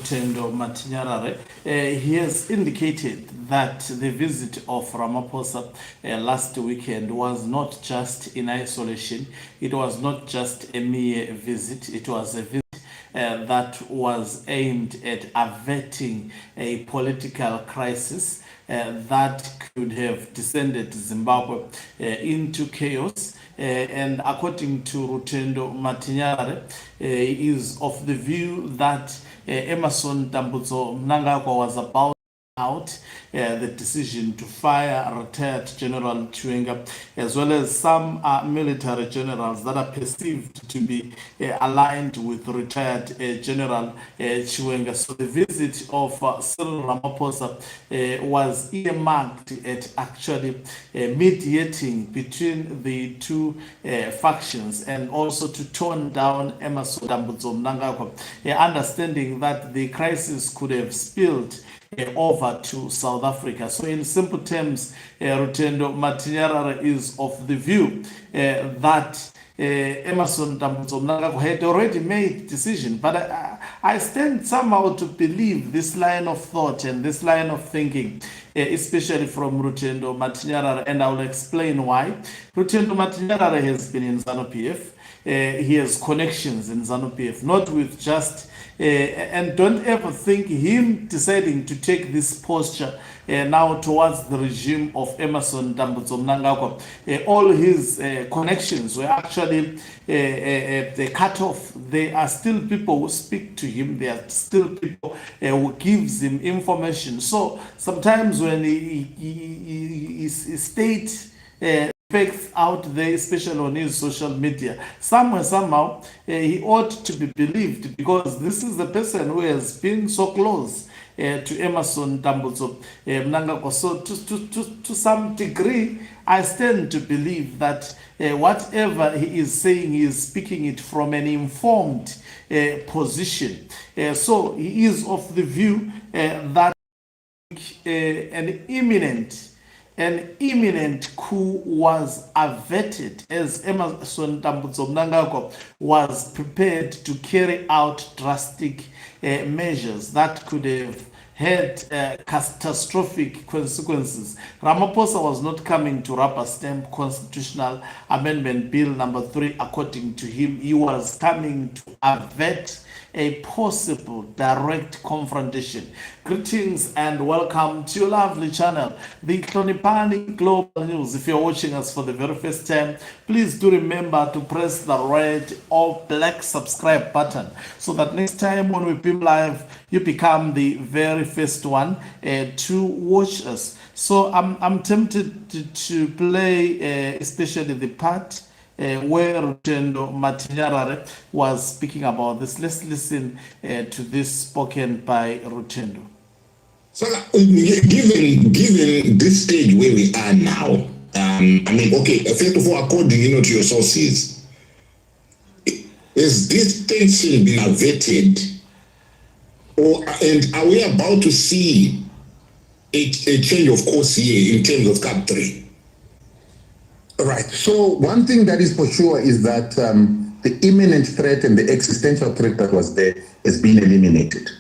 Rutendo Matinyarare. He has indicated that the visit of Ramaphosa last weekend was not just in isolation. It was not just a mere visit. It was a visit that was aimed at averting a political crisis that could have descended Zimbabwe into chaos. And according to Rutendo Matinyarare, is of the view that Emerson Dambudzo Mnangagwa was about out the decision to fire retired General Chiwenga, as well as some military generals that are perceived to be aligned with retired General Chiwenga. So the visit of Cyril Ramaphosa was earmarked at actually mediating between the two factions, and also to tone down Emerson Dambudzo Mnangagwa, understanding that the crisis could have spilled over to South Africa. So in simple terms, Rutendo Matinyarare is of the view that Emerson Dambudzo Mnangagwa had already made decision, but I stand somehow to believe this line of thought and this line of thinking, especially from Rutendo Matinyarare, and I will explain why. Rutendo Matinyarare has been in ZANU-PF. He has connections in ZANU-PF, not with just and don't ever think him deciding to take this posture now towards the regime of Emerson Dambudzo Mnangagwa. All his connections were actually cut off. There are still people who speak to him. There are still people who gives him information. So sometimes when he states facts out there, especially on his social media, somehow he ought to be believed, because this is the person who has been so close to Emerson Dambudzo Mnangagwa. So to some degree, I stand to believe that whatever he is saying, he is speaking it from an informed position. So he is of the view that an imminent coup was averted, as Emerson Dambudzo Mnangagwa was prepared to carry out drastic measures that could have had catastrophic consequences. Ramaphosa was not coming to rubber stamp Constitutional Amendment Bill number 3, according to him. He was coming to avert a possible direct confrontation. Greetings and welcome to your lovely channel, the Hloniphani Global News. If you're watching us for the very first time, please do remember to press the red or black subscribe button, so that next time when we beam live, you become the very first one to watch us. So I'm tempted to play especially the part where Rutendo Matinyarare was speaking about this. Let's listen to this spoken by Rutendo. So, given this stage where we are now, I mean, okay, first of all, according to your sources, has this tension been averted, and are we about to see a change of course here in terms of CAP 3? Right. So one thing that is for sure is that the imminent threat and the existential threat that was there has been eliminated.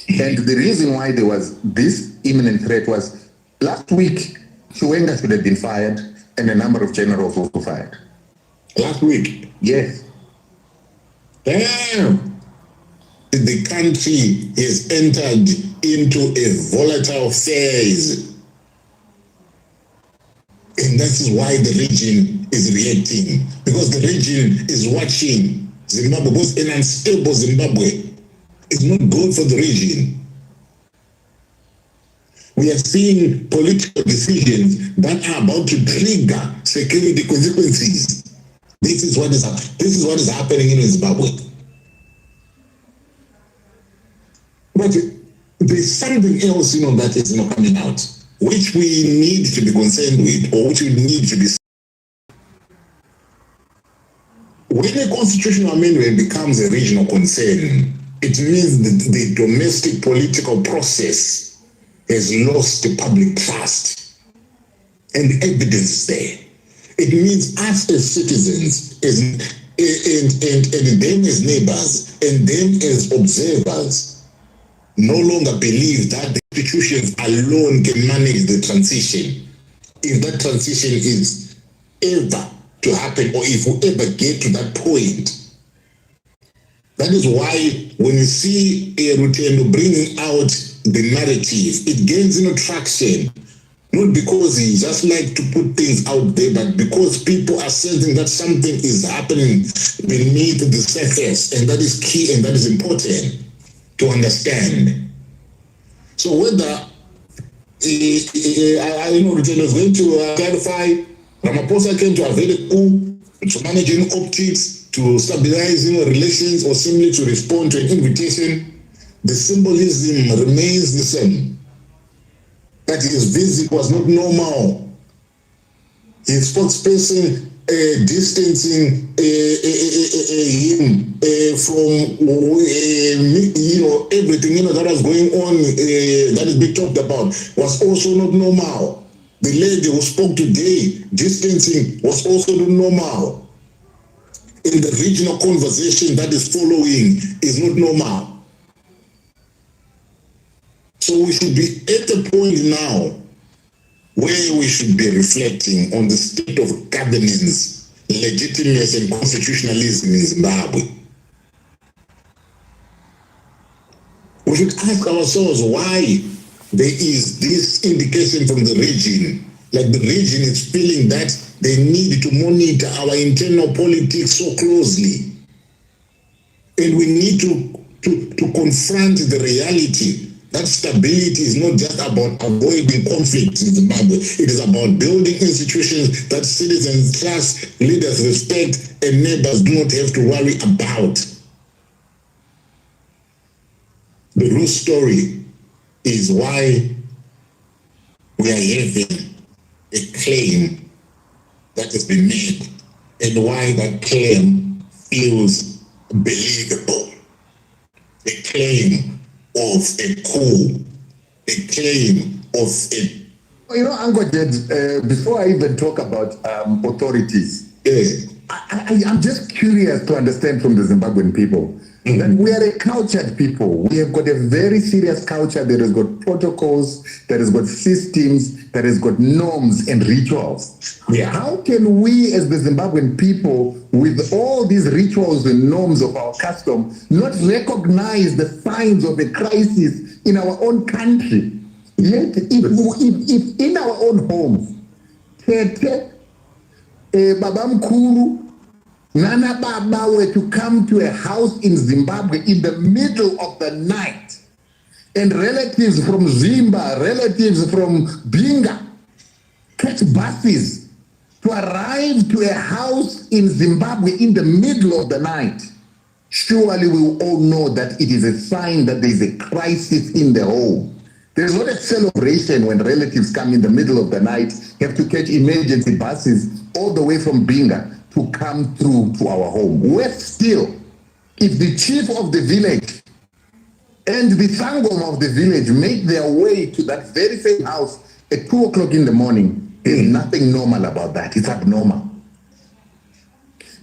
And the reason why there was this imminent threat was last week, Chiwenga should have been fired, and a number of generals also fired. Last week? Yes. Damn. The country has entered into a volatile phase. And that is why the region is reacting, because the region is watching Zimbabwe, because an unstable Zimbabwe is not good for the region. We are seeing political decisions that are about to trigger security consequences. This is what is happening in Zimbabwe. But there's something else, that is coming out, which we need to be concerned with, or which we need to be. When a constitutional amendment becomes a regional concern, it means that the domestic political process has lost the public trust, and the evidence is there. It means us as citizens, and them as neighbors, and them as observers, no longer believe that the institutions alone can manage the transition. If that transition is ever to happen, or if we ever get to that point. That is why when you see Rutendo bringing out the narrative, it gains traction. Not because he just like to put things out there, but because people are sensing that something is happening beneath the surface, and that is key and that is important to understand. So whether I know Rutendo is going to clarify, Ramaphosa came to a very coup, to managing optics, to stabilize relations, or simply to respond to an invitation, the symbolism remains the same. That his visit was not normal. His spokesperson distancing him from everything that was going on that is being talked about was also not normal. The lady who spoke today, distancing, was also not normal. In the regional conversation that is following is not normal. So we should be at a point now where we should be reflecting on the state of governance, legitimacy, and constitutionalism in Zimbabwe. We should ask ourselves why there is this indication from the region, like the region is feeling that they need to monitor our internal politics so closely. And we need to confront the reality that stability is not just about avoiding conflict in Zimbabwe. It is about building institutions that citizens trust, leaders respect, and neighbors do not have to worry about. The real story is why we are having a claim that has been made, and why that claim feels believable. A claim of a coup, a claim of a... Uncle Jed, before I even talk about authorities, I'm just curious to understand from the Zimbabwean people that we are a cultured people. We have got a very serious culture that has got protocols, that has got systems, that has got norms and rituals. Yeah. How can we as the Zimbabwean people, with all these rituals and norms of our custom, not recognize the signs of a crisis in our own country? Yet, if in our own homes, Tete, Baba Mkuru, Nana Baba were to come to a house in Zimbabwe in the middle of the night, and relatives from Zimba, relatives from Binga, catch buses to arrive to a house in Zimbabwe in the middle of the night, surely we will all know that it is a sign that there is a crisis in the home. There is not a celebration when relatives come in the middle of the night, have to catch emergency buses all the way from Binga to come through to our home. Worse still, if the chief of the village and the Sangom of the village make their way to that very same house at 2 o'clock in the morning, there's nothing normal about that. It's abnormal.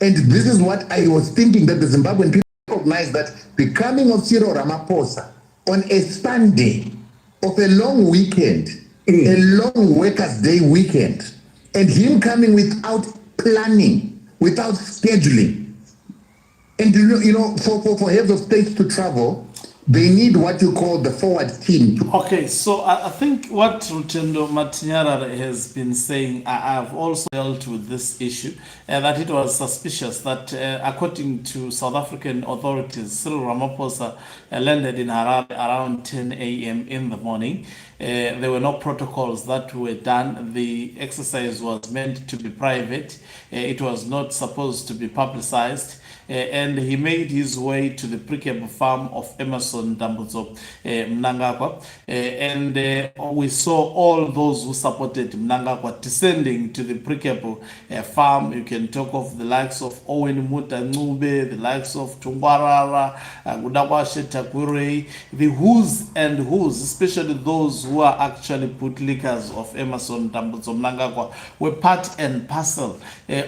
And this is what I was thinking, that the Zimbabwean people recognize that the coming of Cyril Ramaphosa on a Sunday of a long weekend, a long Workers' Day weekend, and him coming without planning, without scheduling. And for heads of state to travel, they need what you call the forward team. Okay, so I think what Rutendo Matinyarara has been saying, I've also dealt with this issue, that it was suspicious that according to South African authorities, Cyril Ramaphosa landed in Harare around 10 a.m. in the morning. There were no protocols that were done. The exercise was meant to be private. It was not supposed to be publicized. And he made his way to the precamp farm of Emerson Dambudzo Mnangagwa, and we saw all those who supported Mnangagwa descending to the precamp farm. You can talk of the likes of Owen Muta Ncube, the likes of Tungwarara, Gudawashe Takurei, the who's and who's, especially those who are actually bootlickers of Emerson Dambudzo Mnangagwa, were part and parcel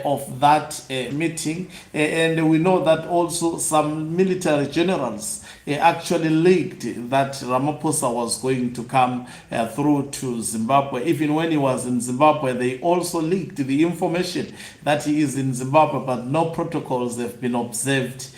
of that meeting, and we know that also some military generals actually leaked that Ramaphosa was going to come through to Zimbabwe. Even when he was in Zimbabwe, they also leaked the information that he is in Zimbabwe, but no protocols have been observed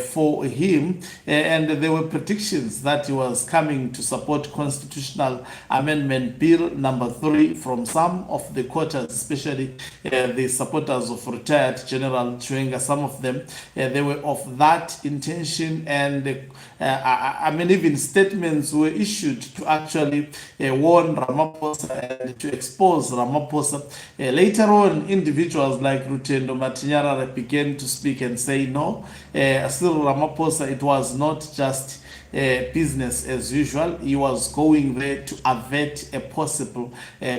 for him. And there were predictions that he was coming to support Constitutional Amendment Bill number 3 from some of the quarters, especially the supporters of retired General Chiwenga. Some of them, they were of that intention, and even statements were issued to actually warn Ramaphosa and to expose Ramaphosa. Later on, individuals like Rutendo Matinyarara began to speak and say, no, still Ramaphosa, it was not just business as usual. He was going there to avert a possible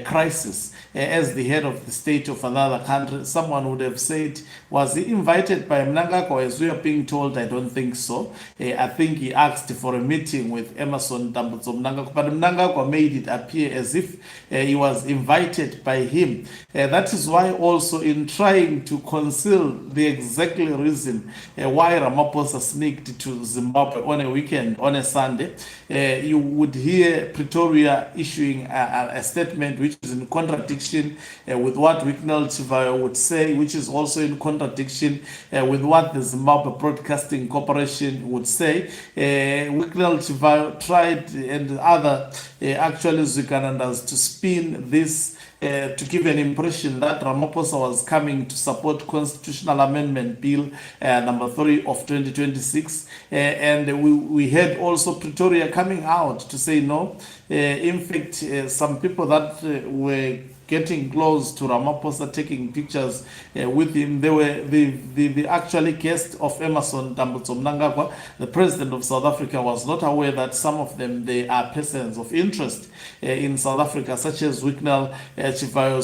crisis. As the head of the state of another country, someone would have said, was he invited by Mnangagwa? As we are being told, I don't think so. I think he asked for a meeting with Emerson Dambudzo Mnangagwa, but Mnangagwa made it appear as if he was invited by him. That is why also, in trying to conceal the exact reason why Ramaphosa sneaked to Zimbabwe on a weekend, on a Sunday, you would hear Pretoria issuing a statement which is in contradiction with what Wicknell Chivayo would say, which is also in contradiction with what the Zimbabwe Broadcasting Corporation would say. Wicknell Chivayo tried, and other actually Zukanandas, to spin this to give an impression that Ramaphosa was coming to support Constitutional Amendment Bill number 3 of 2026. And we had also Pretoria coming out to say no. In fact, some people that were getting close to Ramaphosa, taking pictures with him, they were the actually guest of Emerson Dambudzo Mnangagwa. The president of South Africa was not aware that some of them, they are persons of interest in South Africa, such as Wicknell Chivayo.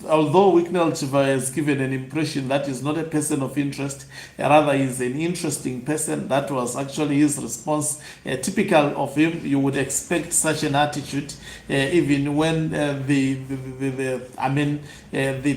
Although Wicknell Chivayo has given an impression that he's not a person of interest, rather he's an interesting person. That was actually his response. Typical of him, you would expect such an attitude, even when the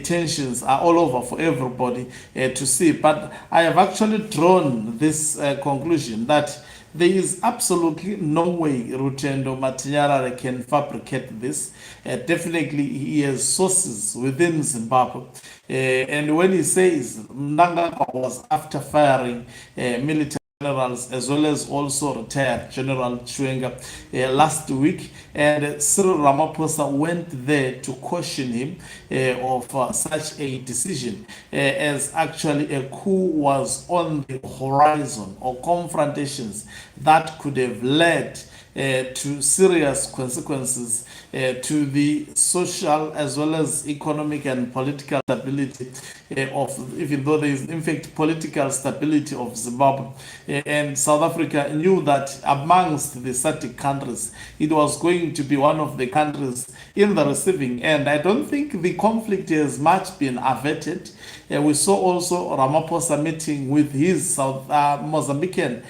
tensions are all over for everybody to see. But I have actually drawn this conclusion that there is absolutely no way Rutendo Matinyarara can fabricate this. Definitely, he has sources within Zimbabwe. And when he says Mnangagwa was after firing military generals, as well as also retired General Chiwenga last week, and Cyril Ramaphosa went there to caution him of such a decision, as actually a coup was on the horizon, or confrontations that could have led to serious consequences to the social as well as economic and political stability of, even though there is in fact political stability of Zimbabwe. And South Africa knew that amongst the SADC countries, it was going to be one of the countries in the receiving end. I don't think the conflict has much been averted. We saw also Ramaphosa meeting with his South Mozambican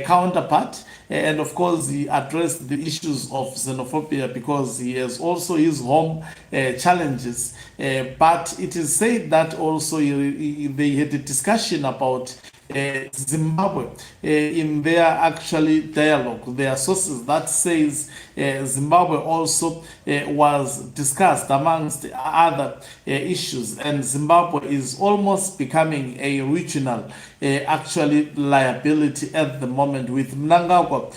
counterpart, and of course he addressed the issues of xenophobia because he has also his home challenges. But it is said that also they had a discussion about Zimbabwe in their actually dialogue. There are sources that says Zimbabwe also was discussed amongst other issues, and Zimbabwe is almost becoming a regional actually liability at the moment, with Mnangagwa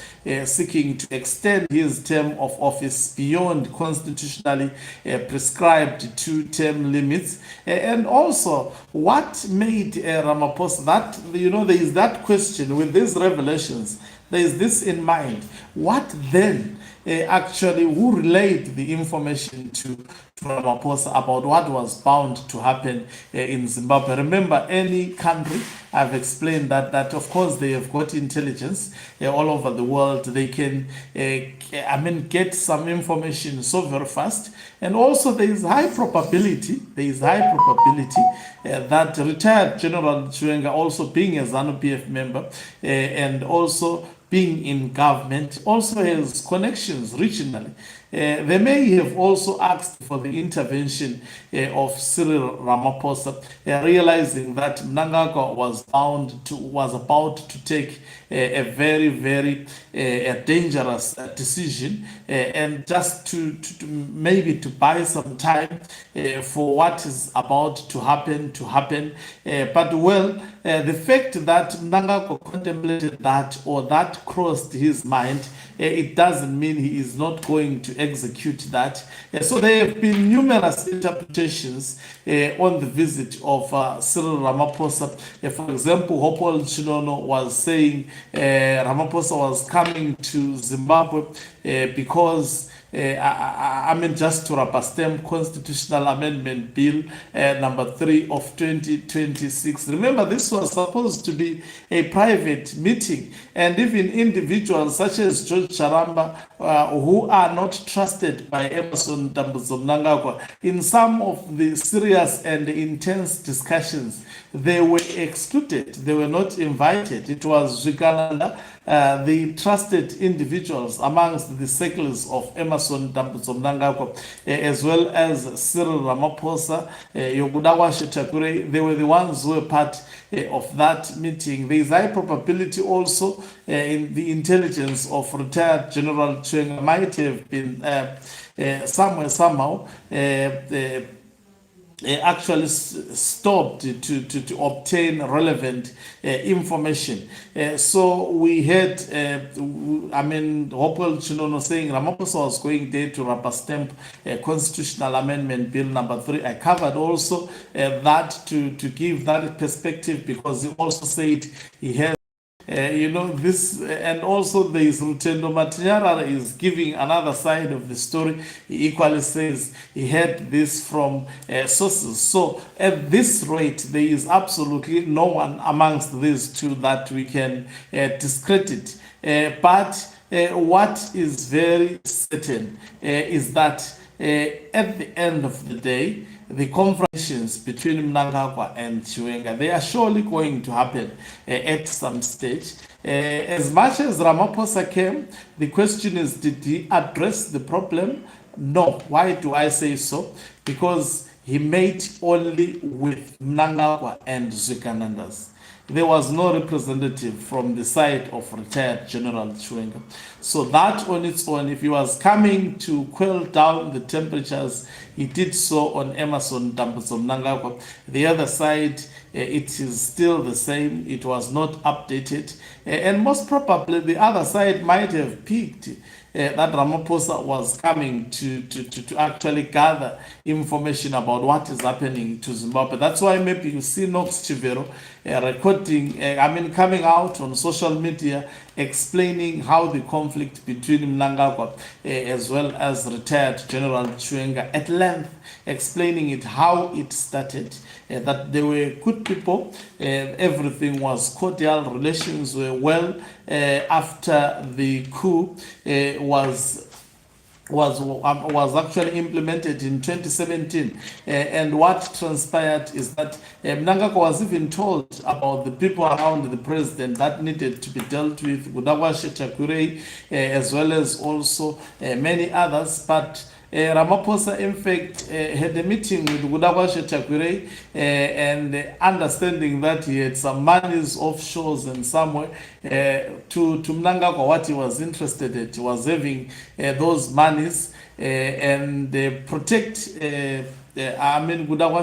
seeking to extend his term of office beyond constitutionally prescribed 2-term limits. And also, what made Ramaphosa, that, there is that question with these revelations, there is this in mind. What then actually, who relayed the information to Ramaphosa about what was bound to happen in Zimbabwe? Remember, any country, I've explained that of course they have got intelligence all over the world. They can get some information so very fast, and also there is high probability that retired General Chiwenga, also being a ZANU-PF member, and also being in government, also has connections regionally. They may have also asked for the intervention of Cyril Ramaphosa, realizing that Mnangagwa was about to take a very, very dangerous decision, and just to maybe to buy some time for what is about to happen. But well, the fact that Mnangagwa contemplated that, or that crossed his mind, it doesn't mean he is not going to execute that. So there have been numerous interpretations on the visit of Cyril Ramaphosa. For example, Hopewell Chinono was saying Ramaphosa was coming to Zimbabwe because just to rubber stamp Constitutional Amendment Bill number 3 of 2026. Remember, this was supposed to be a private meeting, and even individuals such as George Charamba, who are not trusted by Emerson Mnangagwa, in some of the serious and intense discussions, they were excluded. They were not invited. It was Zikalanda, the trusted individuals amongst the circles of Emerson Mnangagwa, as well as Cyril Ramaphosa, Yogudawa Shetakure. They were the ones who were part of that meeting. There is high probability also in the intelligence of retired General Chiwenga might have been somehow actually stopped to obtain relevant information. So we had, Hopewell Chinono saying Ramaphosa was going there to rubber stamp Constitutional Amendment Bill number 3. I covered also that to give that perspective, because he also said he has this, and also there is Rutendo Matinyara is giving another side of the story. He equally says he had this from sources. So at this rate, there is absolutely no one amongst these two that we can discredit. But what is very certain is that at the end of the day, the conversations between Mnangagwa and Chiwenga, they are surely going to happen at some stage. As much as Ramaphosa came, the question is, did he address the problem? No. Why do I say so? Because he met only with Mnangagwa and Zikanandas. There was no representative from the side of retired General Chiwenga. So that on its own, if he was coming to quell down the temperatures, he did so on Emerson Mnangagwa. The other side, it is still the same. It was not updated. And most probably the other side might have peaked that Ramaphosa was coming to actually gather information about what is happening to Zimbabwe. That's why maybe you see Nox Chivero coming out on social media explaining how the conflict between Mnangagwa as well as retired General Chiwenga at length, explaining it, how it started, that they were good people, everything was cordial, relations were well after the coup was actually implemented in 2017, and what transpired is that Mnangagwa was even told about the people around the president that needed to be dealt with, Gudawa Shetakure, as well as also many others, but Ramaphosa, in fact, had a meeting with Gudawa Shetakure, and understanding that he had some monies offshores and somewhere, to Mnangagwa, what he was interested in, he was having those monies and protect Gudawa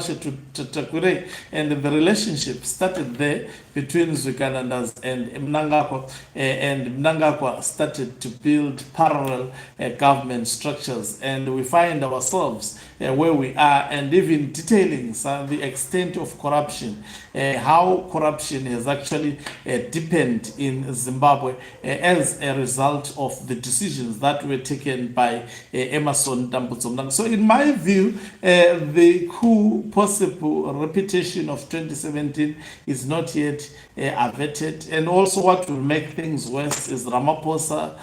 Shetakure, and the relationship started there between Zikanandas and Mnangagwa started to build parallel government structures, and we find ourselves where we are, and even detailing the extent of corruption, how corruption has actually deepened in Zimbabwe as a result of the decisions that were taken by Emerson Mnangagwa. So in my view, the coup possible repetition of 2017 is not yet averted, and also what will make things worse is Ramaphosa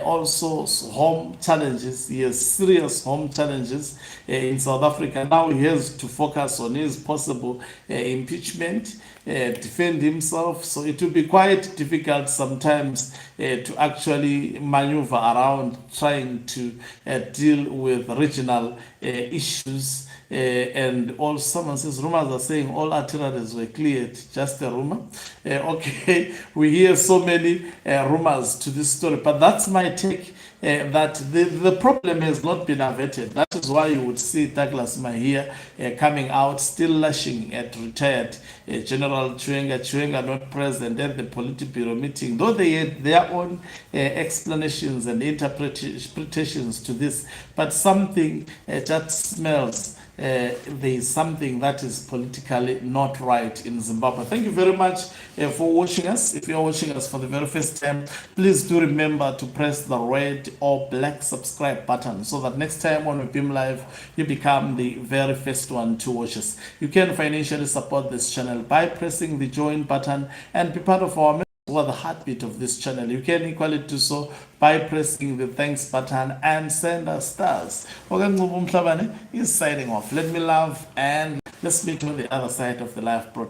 also home challenges. He has serious home challenges in South Africa. Now he has to focus on his possible impeachment, defend himself. So it will be quite difficult sometimes to actually maneuver around trying to deal with regional issues. And all someone says rumors are saying all artilleries were cleared. Just a rumor. Okay, we hear so many rumors to this story, but that's my take. That the problem has not been averted. That is why you would see Douglas Mahia coming out, still lashing at retired General Chiwenga. Chiwenga not present at the Politburo meeting, though they had their own explanations and interpretations to this. But something just smells. There is something that is politically not right in Zimbabwe. Thank you very much for watching us. If you are watching us for the very first time, please do remember to press the red or black subscribe button so that next time when we beam live, you become the very first one to watch us. You can financially support this channel by pressing the join button and be part of our or the heartbeat of this channel. You can equally do so by pressing the thanks button and send us stars. Is signing off. Let me love and let's meet on the other side of the live broadcast.